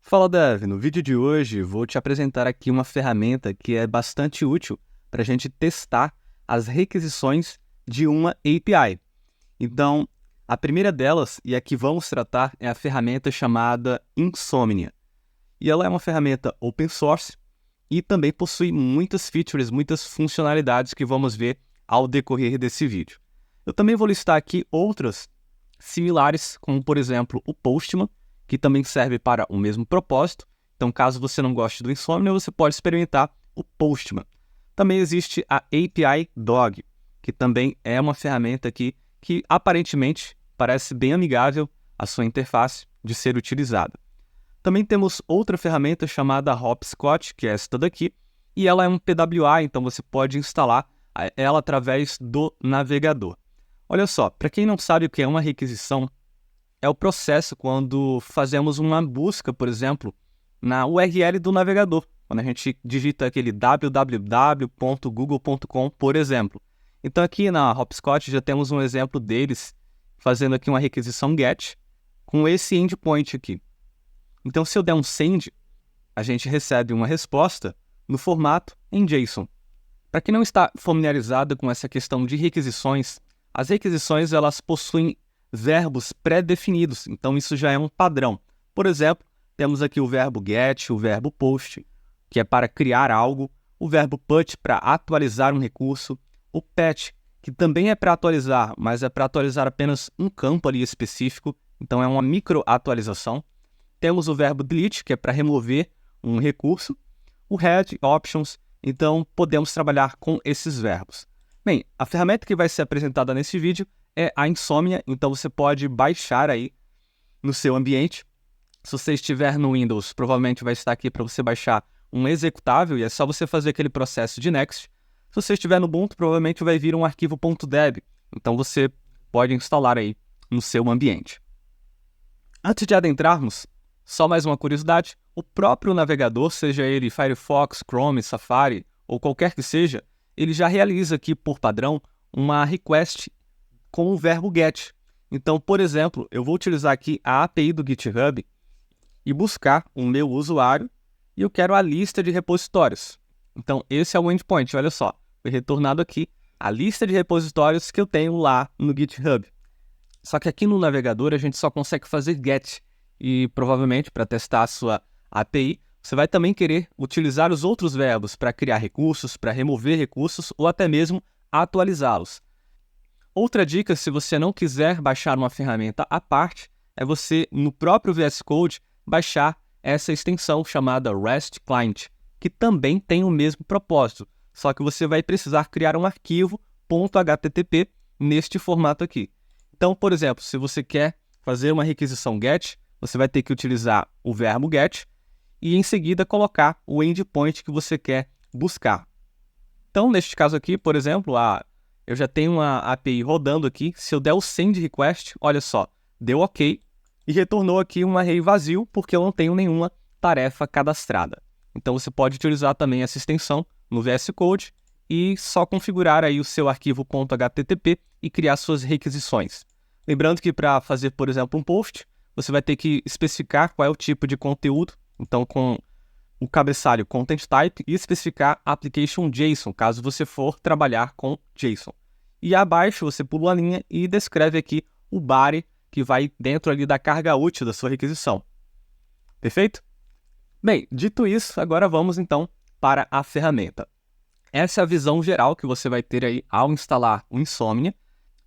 Fala Dev, no vídeo de hoje vou te apresentar aqui uma ferramenta que é bastante útil para a gente testar as requisições de uma API. Então, a primeira delas, e a que vamos tratar, é a ferramenta chamada Insomnia. E ela é uma ferramenta open source e também possui muitas features, muitas funcionalidades que vamos ver ao decorrer desse vídeo. Eu também vou listar aqui outras similares, como por exemplo o Postman, que também serve para o mesmo propósito. Então, caso você não goste do Insomnia, você pode experimentar o Postman. Também existe a API Dog, que também é uma ferramenta aqui que aparentemente parece bem amigável à sua interface de ser utilizada. Também temos outra ferramenta chamada Hopscotch, que é esta daqui, e ela é um PWA, então você pode instalar ela através do navegador. Olha só, para quem não sabe o que é uma requisição, é o processo quando fazemos uma busca, por exemplo, na URL do navegador. Quando a gente digita aquele www.google.com, por exemplo. Então aqui na Hopscotch já temos um exemplo deles fazendo aqui uma requisição GET com esse endpoint aqui. Então se eu der um send, a gente recebe uma resposta no formato em JSON. Para quem não está familiarizado com essa questão de requisições, as requisições elas possuem verbos pré-definidos, então isso já é um padrão. Por exemplo, temos aqui o verbo get, o verbo post, que é para criar algo, o verbo put para atualizar um recurso, o patch, que também é para atualizar, mas é para atualizar apenas um campo ali específico, então é uma micro-atualização. Temos o verbo delete, que é para remover um recurso, o head, options, então podemos trabalhar com esses verbos. Bem, a ferramenta que vai ser apresentada nesse vídeo é a Insomnia, então você pode baixar aí no seu ambiente. Se você estiver no Windows, provavelmente vai estar aqui para você baixar um executável e é só você fazer aquele processo de next. Se você estiver no Ubuntu, provavelmente vai vir um arquivo .deb, então você pode instalar aí no seu ambiente. Antes de adentrarmos, só mais uma curiosidade, o próprio navegador, seja ele Firefox, Chrome, Safari ou qualquer que seja, ele já realiza aqui por padrão uma request com o verbo get. Então, por exemplo, eu vou utilizar aqui a API do GitHub e buscar o meu usuário e eu quero a lista de repositórios. Então, esse é o endpoint, olha só. Foi retornado aqui a lista de repositórios que eu tenho lá no GitHub. Só que aqui no navegador a gente só consegue fazer get. E provavelmente, para testar a sua API, você vai também querer utilizar os outros verbos para criar recursos, para remover recursos ou até mesmo atualizá-los. Outra dica, se você não quiser baixar uma ferramenta à parte, é você, no próprio VS Code, baixar essa extensão chamada REST Client, que também tem o mesmo propósito, só que você vai precisar criar um arquivo .http neste formato aqui. Então, por exemplo, se você quer fazer uma requisição GET, você vai ter que utilizar o verbo GET e em seguida colocar o endpoint que você quer buscar. Então, neste caso aqui, por exemplo, eu já tenho uma API rodando aqui. Se eu der o send request, olha só, deu OK e retornou aqui um array vazio porque eu não tenho nenhuma tarefa cadastrada. Então você pode utilizar também essa extensão no VS Code e só configurar aí o seu arquivo .http e criar suas requisições. Lembrando que para fazer, por exemplo, um post, você vai ter que especificar qual é o tipo de conteúdo, então com o cabeçalho Content Type e especificar Application JSON, caso você for trabalhar com JSON. E abaixo você pula a linha e descreve aqui o body que vai dentro ali da carga útil da sua requisição. Perfeito? Bem, dito isso, agora vamos então para a ferramenta. Essa é a visão geral que você vai ter aí ao instalar o Insomnia.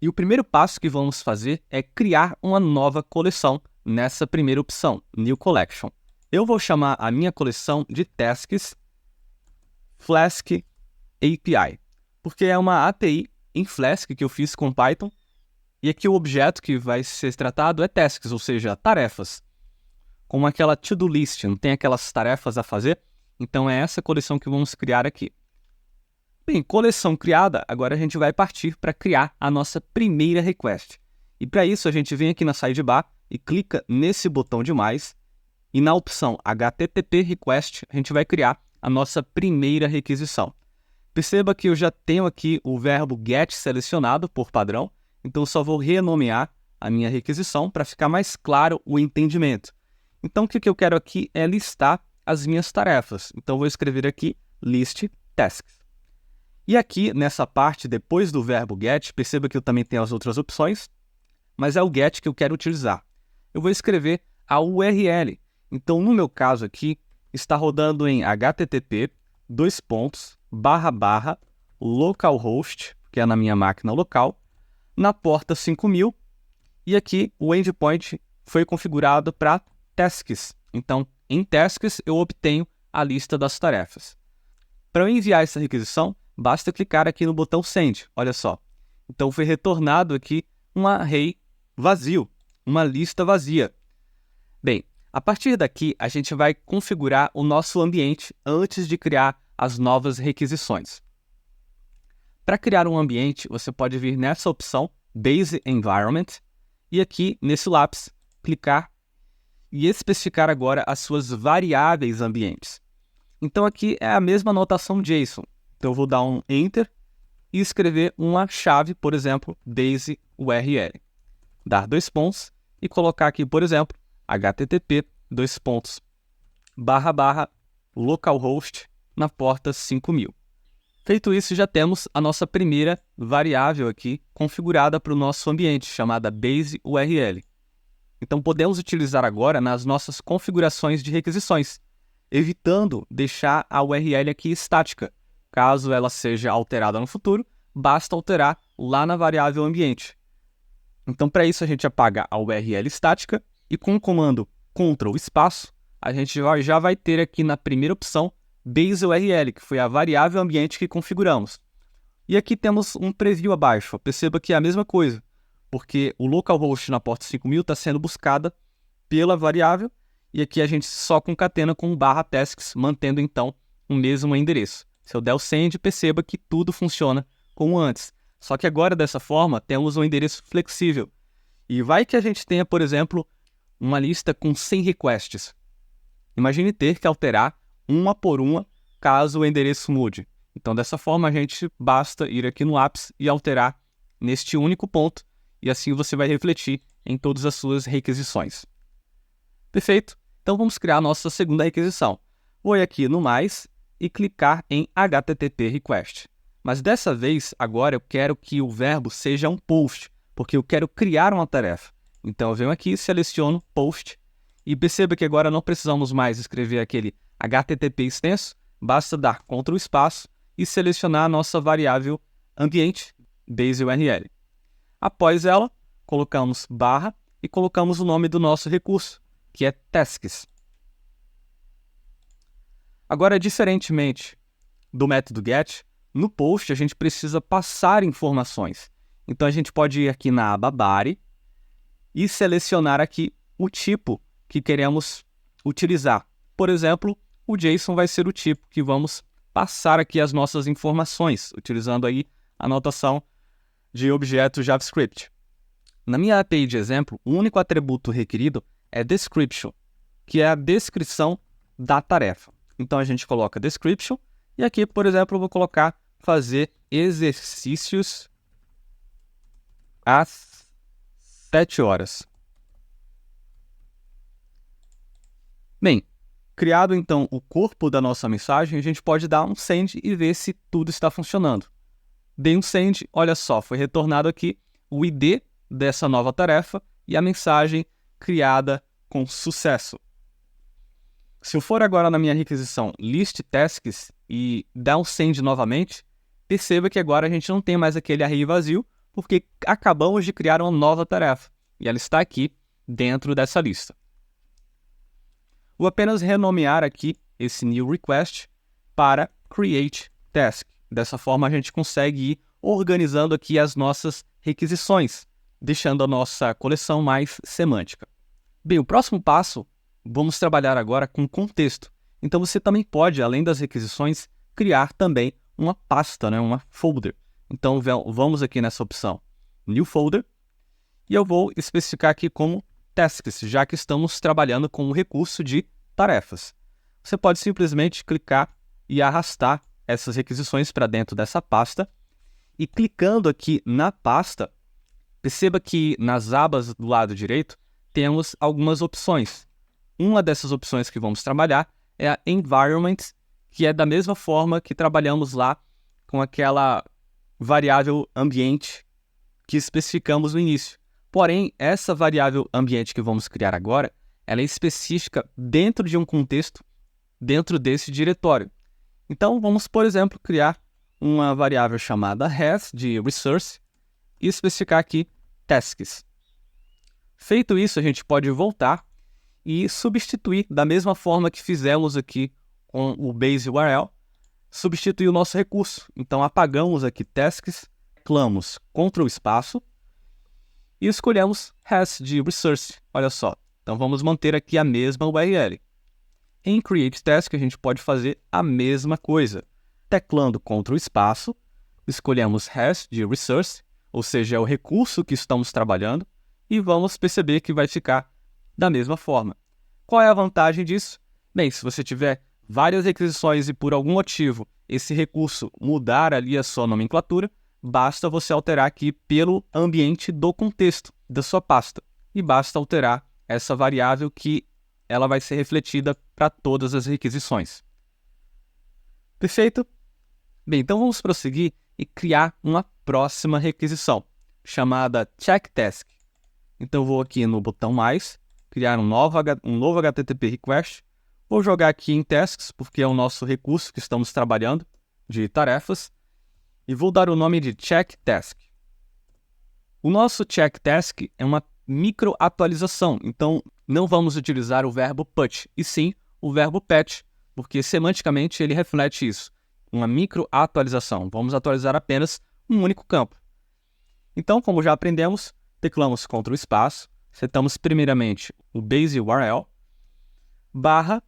E o primeiro passo que vamos fazer é criar uma nova coleção nessa primeira opção, New Collection. Eu vou chamar a minha coleção de Tasks Flask API, porque é uma API em Flask que eu fiz com Python, e aqui o objeto que vai ser tratado é tasks, ou seja, tarefas, como aquela to-do list, não tem aquelas tarefas a fazer, então é essa coleção que vamos criar aqui. Bem, coleção criada, agora a gente vai partir para criar a nossa primeira request. E para isso a gente vem aqui na sidebar e clica nesse botão de mais, e na opção HTTP Request, a gente vai criar a nossa primeira requisição. Perceba que eu já tenho aqui o verbo get selecionado por padrão, então só vou renomear a minha requisição para ficar mais claro o entendimento. Então, o que eu quero aqui é listar as minhas tarefas. Então, vou escrever aqui list tasks. E aqui, nessa parte, depois do verbo get, perceba que eu também tenho as outras opções, mas é o get que eu quero utilizar. Eu vou escrever a URL. Então, no meu caso aqui, está rodando em http://localhost, que é na minha máquina local, na porta 5000, e aqui o endpoint foi configurado para tasks. Então, em tasks, eu obtenho a lista das tarefas. Para eu enviar essa requisição, basta clicar aqui no botão Send, olha só. Então, foi retornado aqui um array vazio, uma lista vazia. Bem, a partir daqui, a gente vai configurar o nosso ambiente antes de criar as novas requisições. Para criar um ambiente, você pode vir nessa opção, Base Environment, e aqui, nesse lápis, clicar e especificar agora as suas variáveis ambientes. Então, aqui é a mesma notação JSON. Então, eu vou dar um Enter e escrever uma chave, por exemplo, base URL. Dar 2 pontos e colocar aqui, por exemplo, http://localhost na porta 5000. Feito isso, já temos a nossa primeira variável aqui configurada para o nosso ambiente, chamada base URL. Então, podemos utilizar agora nas nossas configurações de requisições, evitando deixar a URL aqui estática. Caso ela seja alterada no futuro, basta alterar lá na variável ambiente. Então, para isso, a gente apaga a URL estática e com o comando Ctrl espaço, a gente já vai ter aqui na primeira opção base URL, que foi a variável ambiente que configuramos. E aqui temos um preview abaixo. Perceba que é a mesma coisa, porque o localhost na porta 5000 está sendo buscada pela variável, e aqui a gente só concatena com /tasks, mantendo então o mesmo endereço. Se eu der o send, perceba que tudo funciona como antes. Só que agora, dessa forma, temos um endereço flexível. E vai que a gente tenha, por exemplo, uma lista com 100 requests. Imagine ter que alterar uma por uma, caso o endereço mude. Então, dessa forma, a gente basta ir aqui no lápis e alterar neste único ponto, e assim você vai refletir em todas as suas requisições. Perfeito? Então, vamos criar a nossa segunda requisição. Vou ir aqui no mais e clicar em HTTP request. Mas dessa vez, agora eu quero que o verbo seja um post, porque eu quero criar uma tarefa. Então, eu venho aqui, seleciono post, e perceba que agora não precisamos mais escrever aquele HTTP extenso, basta dar Ctrl espaço e selecionar a nossa variável ambiente, base URL. Após ela, colocamos barra e colocamos o nome do nosso recurso, que é tasks. Agora, diferentemente do método get, no post a gente precisa passar informações. Então, a gente pode ir aqui na aba body e selecionar aqui o tipo que queremos utilizar. Por exemplo, o JSON vai ser o tipo que vamos passar aqui as nossas informações, utilizando aí a notação de objeto JavaScript. Na minha API de exemplo, o único atributo requerido é description, que é a descrição da tarefa. Então, a gente coloca description, e aqui, por exemplo, eu vou colocar fazer exercícios às 7 horas. Bem, criado então o corpo da nossa mensagem, a gente pode dar um send e ver se tudo está funcionando. Dei um send, olha só, foi retornado aqui o ID dessa nova tarefa e a mensagem criada com sucesso. Se eu for agora na minha requisição list tasks e dar um send novamente, perceba que agora a gente não tem mais aquele array vazio, porque acabamos de criar uma nova tarefa e ela está aqui dentro dessa lista. Vou apenas renomear aqui esse new request para create task. Dessa forma, a gente consegue ir organizando aqui as nossas requisições, deixando a nossa coleção mais semântica. Bem, o próximo passo, vamos trabalhar agora com contexto. Então, você também pode, além das requisições, criar também uma pasta, uma folder. Então, vamos aqui nessa opção New Folder, e eu vou especificar aqui como tasks, já que estamos trabalhando com o recurso de tarefas. Você pode simplesmente clicar e arrastar essas requisições para dentro dessa pasta, e clicando aqui na pasta, perceba que nas abas do lado direito temos algumas opções. uma dessas opções que vamos trabalhar é a environment, que é da mesma forma que trabalhamos lá com aquela variável ambiente que especificamos no início. Porém, essa variável ambiente que vamos criar agora, ela é específica dentro de um contexto, dentro desse diretório. Então, vamos, por exemplo, criar uma variável chamada has, de resource, e especificar aqui tasks. Feito isso, a gente pode voltar e substituir da mesma forma que fizemos aqui com o base URL, substituir o nosso recurso. Então, apagamos aqui tasks, clamamos Ctrl espaço e escolhemos has de resource. Olha só. Então, vamos manter aqui a mesma URL. Em create task, a gente pode fazer a mesma coisa. Teclando Ctrl espaço, escolhemos has de resource, ou seja, é o recurso que estamos trabalhando, e vamos perceber que vai ficar da mesma forma. Qual é a vantagem disso? Bem, se você tiver várias requisições e por algum motivo esse recurso mudar ali a sua nomenclatura, basta você alterar aqui pelo ambiente do contexto da sua pasta. E basta alterar essa variável que ela vai ser refletida para todas as requisições. Perfeito? Bem, então vamos prosseguir e criar uma próxima requisição, chamada checkTask. Então vou aqui no botão mais, criar um novo HTTP request. Vou jogar aqui em tasks, porque é o nosso recurso que estamos trabalhando, de tarefas. E vou dar o nome de checkTask. O nosso checkTask é uma microatualização, então não vamos utilizar o verbo put, e sim o verbo patch, porque semanticamente ele reflete isso, uma microatualização. Vamos atualizar apenas um único campo. Então, como já aprendemos, teclamos Ctrl espaço, setamos primeiramente o base URL, barra,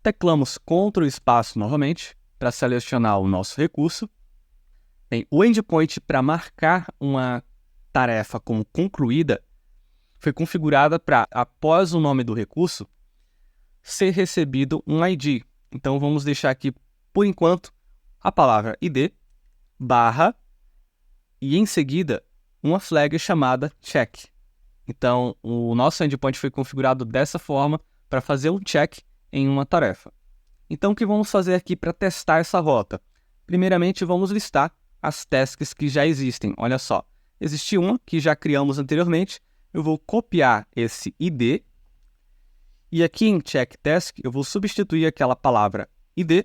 teclamos Ctrl espaço novamente para selecionar o nosso recurso. Bem, o endpoint para marcar uma tarefa como concluída foi configurada para, após o nome do recurso, ser recebido um ID. Então, vamos deixar aqui, por enquanto, a palavra ID, barra, e em seguida, uma flag chamada check. Então, o nosso endpoint foi configurado dessa forma para fazer um check em uma tarefa. Então, o que vamos fazer aqui para testar essa rota? Primeiramente, vamos listar as tasks que já existem. Olha só, existe uma que já criamos anteriormente. Eu vou copiar esse ID e aqui em checkTask eu vou substituir aquela palavra ID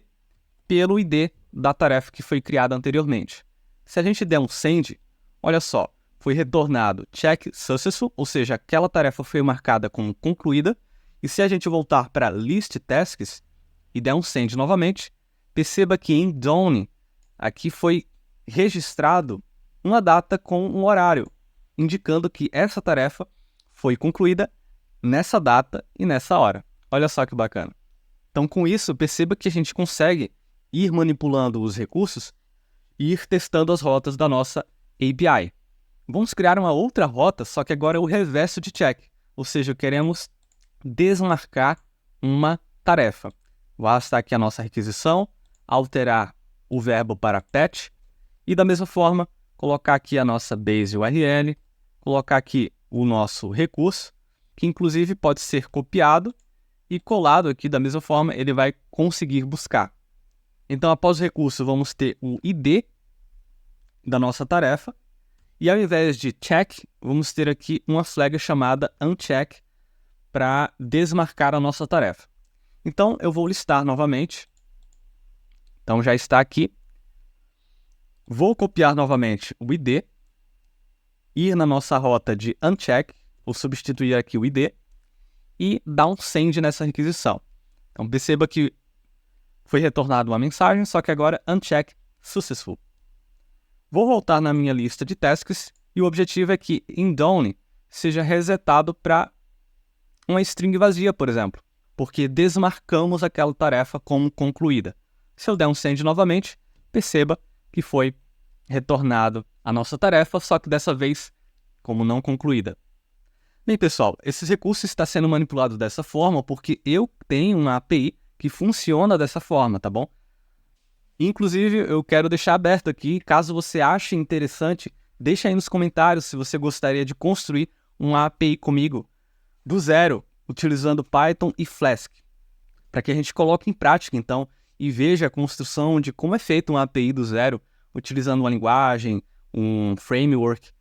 pelo ID da tarefa que foi criada anteriormente. Se a gente der um send, olha só, foi retornado check successful, ou seja, aquela tarefa foi marcada como concluída. E se a gente voltar para list tasks e der um send novamente, perceba que em done aqui foi registrado uma data com um horário, indicando que essa tarefa foi concluída nessa data e nessa hora. Olha só que bacana. Então, com isso, perceba que a gente consegue ir manipulando os recursos e ir testando as rotas da nossa API. Vamos criar uma outra rota, só que agora é o reverso de check, ou seja, queremos desmarcar uma tarefa. Basta aqui a nossa requisição, alterar o verbo para patch e, da mesma forma, colocar aqui a nossa base URL, colocar aqui o nosso recurso, que inclusive pode ser copiado e colado aqui da mesma forma, ele vai conseguir buscar. Então, após o recurso, vamos ter o ID da nossa tarefa e ao invés de check, vamos ter aqui uma flag chamada uncheck para desmarcar a nossa tarefa. Então, eu vou listar novamente. Então, já está aqui. Vou copiar novamente o ID, ir na nossa rota de uncheck, vou substituir aqui o ID e dar um send nessa requisição. Então, perceba que foi retornada uma mensagem, só que agora uncheck successful. Vou voltar na minha lista de tasks e o objetivo é que em done seja resetado para uma string vazia, por exemplo, porque desmarcamos aquela tarefa como concluída. Se eu der um send novamente, perceba que foi retornado a nossa tarefa, só que dessa vez como não concluída. Bem, pessoal, esse recurso está sendo manipulado dessa forma porque eu tenho uma API que funciona dessa forma, tá bom? Inclusive, eu quero deixar aberto aqui, caso você ache interessante, deixa aí nos comentários se você gostaria de construir uma API comigo do zero, utilizando Python e Flask, para que a gente coloque em prática, então, e veja a construção de como é feita uma API do zero, utilizando uma linguagem, um framework.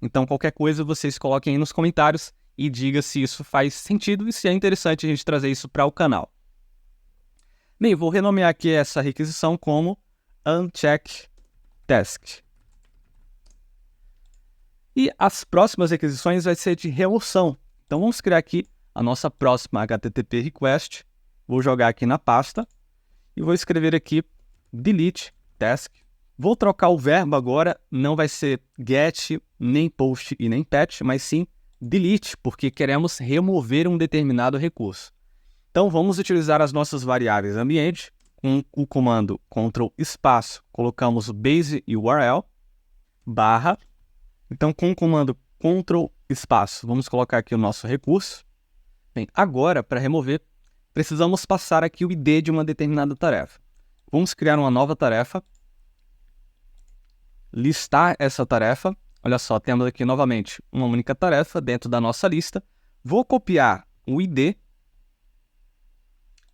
Então, qualquer coisa, vocês coloquem aí nos comentários e diga se isso faz sentido e se é interessante a gente trazer isso para o canal. Bem, vou renomear aqui essa requisição como uncheckTask. E as próximas requisições vai ser de remoção. Então, vamos criar aqui a nossa próxima HTTP request. Vou jogar aqui na pasta e vou escrever aqui delete task. Vou trocar o verbo agora, não vai ser get, nem post e nem patch, mas sim delete, porque queremos remover um determinado recurso. Então, vamos utilizar as nossas variáveis ambiente com o comando Ctrl espaço, colocamos o base URL, barra. Então, com o comando Ctrl espaço, vamos colocar aqui o nosso recurso. Bem, agora, para remover, precisamos passar aqui o ID de uma determinada tarefa. Vamos criar uma nova tarefa, listar essa tarefa. Olha só, temos aqui novamente uma única tarefa dentro da nossa lista. Vou copiar o ID,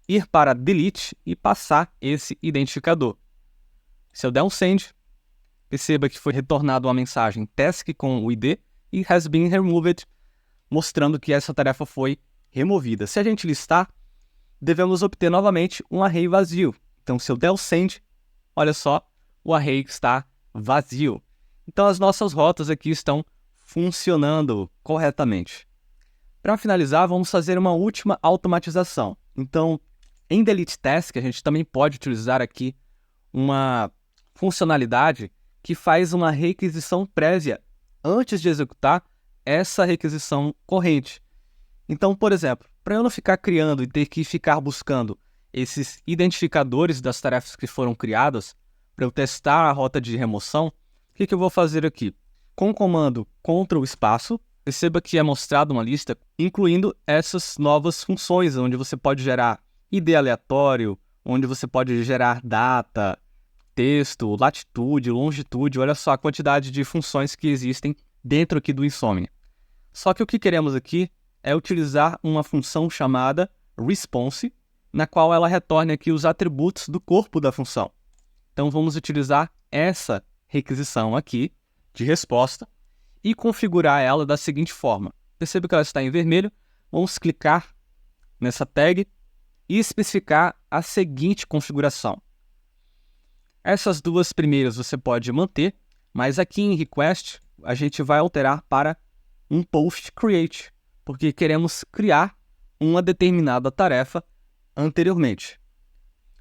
ir para delete e passar esse identificador. Se eu der um send, perceba que foi retornada uma mensagem task com o ID e has been removed, mostrando que essa tarefa foi removida. Se a gente listar, devemos obter novamente um array vazio. Então, se eu der o send, olha só, o array está vazio. Então, as nossas rotas aqui estão funcionando corretamente. Para finalizar, vamos fazer uma última automatização. Então, em delete task, a gente também pode utilizar aqui uma funcionalidade que faz uma requisição prévia antes de executar essa requisição corrente. Então, por exemplo, para eu não ficar criando e ter que ficar buscando esses identificadores das tarefas que foram criadas, para eu testar a rota de remoção, o que eu vou fazer aqui? Com o comando Ctrl espaço, perceba que é mostrado uma lista incluindo essas novas funções, onde você pode gerar ID aleatório, onde você pode gerar data, texto, latitude, longitude. Olha só a quantidade de funções que existem dentro aqui do Insomnia. Só que o que queremos aqui é utilizar uma função chamada response, na qual ela retorna aqui os atributos do corpo da função. Então, vamos utilizar essa requisição aqui de resposta e configurar ela da seguinte forma. Perceba que ela está em vermelho. Vamos clicar nessa tag e especificar a seguinte configuração. Essas duas primeiras você pode manter, mas aqui em request a gente vai alterar para um post create, porque queremos criar uma determinada tarefa anteriormente.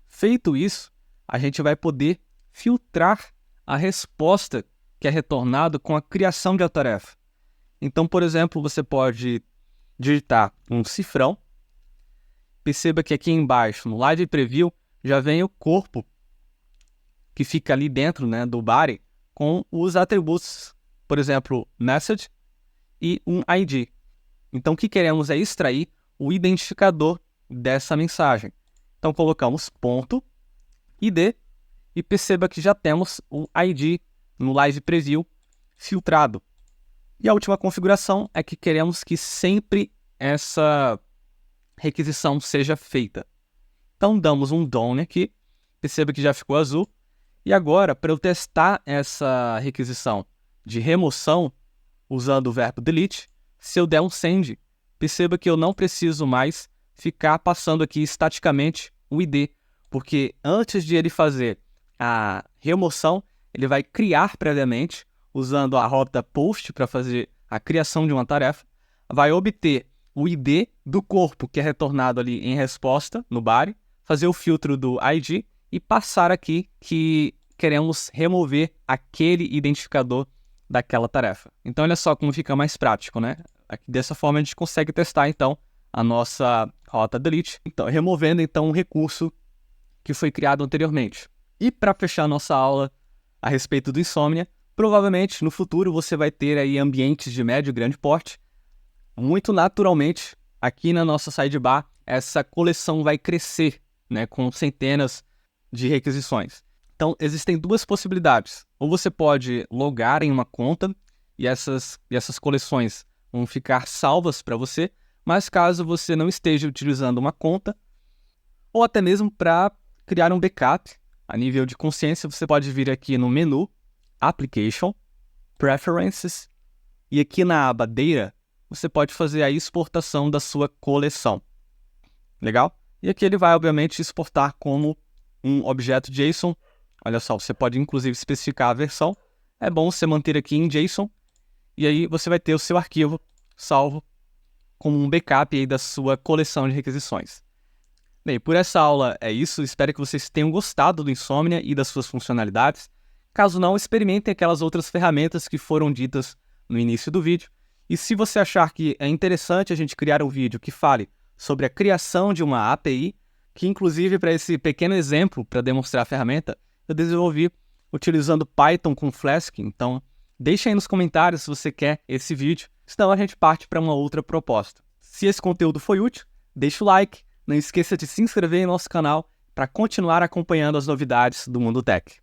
Feito isso, a gente vai poder filtrar a resposta que é retornada com a criação de a tarefa. Então, por exemplo, você pode digitar um cifrão. Perceba que aqui embaixo, no Live Preview, já vem o corpo que fica ali dentro, né, do body com os atributos, por exemplo, message e um ID. Então, o que queremos é extrair o identificador dessa mensagem. Então, colocamos ponto ID e perceba que já temos o ID no Live Preview filtrado. E a última configuração é que queremos que sempre essa requisição seja feita. Então, damos um done aqui, perceba que já ficou azul. E agora, para eu testar essa requisição de remoção, usando o verbo delete, se eu der um send, perceba que eu não preciso mais ficar passando aqui estaticamente o ID, porque antes de ele fazer a remoção, ele vai criar previamente, usando a rota post para fazer a criação de uma tarefa, vai obter o ID do corpo que é retornado ali em resposta no body, fazer o filtro do ID e passar aqui que queremos remover aquele identificador daquela tarefa. Então, olha só como fica mais prático, né? Dessa forma, a gente consegue testar, então, a nossa rota delete, então, removendo, então, um recurso que foi criado anteriormente. E para fechar a nossa aula a respeito do Insomnia, provavelmente, no futuro, você vai ter aí ambientes de médio e grande porte. Muito naturalmente, aqui na nossa sidebar, essa coleção vai crescer, né, com centenas de requisições. Então, existem duas possibilidades. Ou você pode logar em uma conta e essas coleções vão ficar salvas para você, Mas caso você não esteja utilizando uma conta, ou até mesmo para criar um backup a nível de consciência, você pode vir aqui no menu Application, Preferences, e aqui na aba Data, você pode fazer a exportação da sua coleção. Legal? E aqui ele vai, obviamente, exportar como um objeto JSON. Olha só, você pode inclusive especificar a versão. É bom você manter aqui em JSON, e aí você vai ter o seu arquivo salvo como um backup aí da sua coleção de requisições. Bem, por essa aula é isso. Espero que vocês tenham gostado do Insomnia e das suas funcionalidades. Caso não, experimentem aquelas outras ferramentas que foram ditas no início do vídeo. E se você achar que é interessante a gente criar um vídeo que fale sobre a criação de uma API, que inclusive para esse pequeno exemplo, para demonstrar a ferramenta, eu desenvolvi utilizando Python com Flask. Então, deixa aí nos comentários se você quer esse vídeo, senão a gente parte para uma outra proposta. Se esse conteúdo foi útil, deixa o like, não esqueça de se inscrever em nosso canal para continuar acompanhando as novidades do Mundo Tech.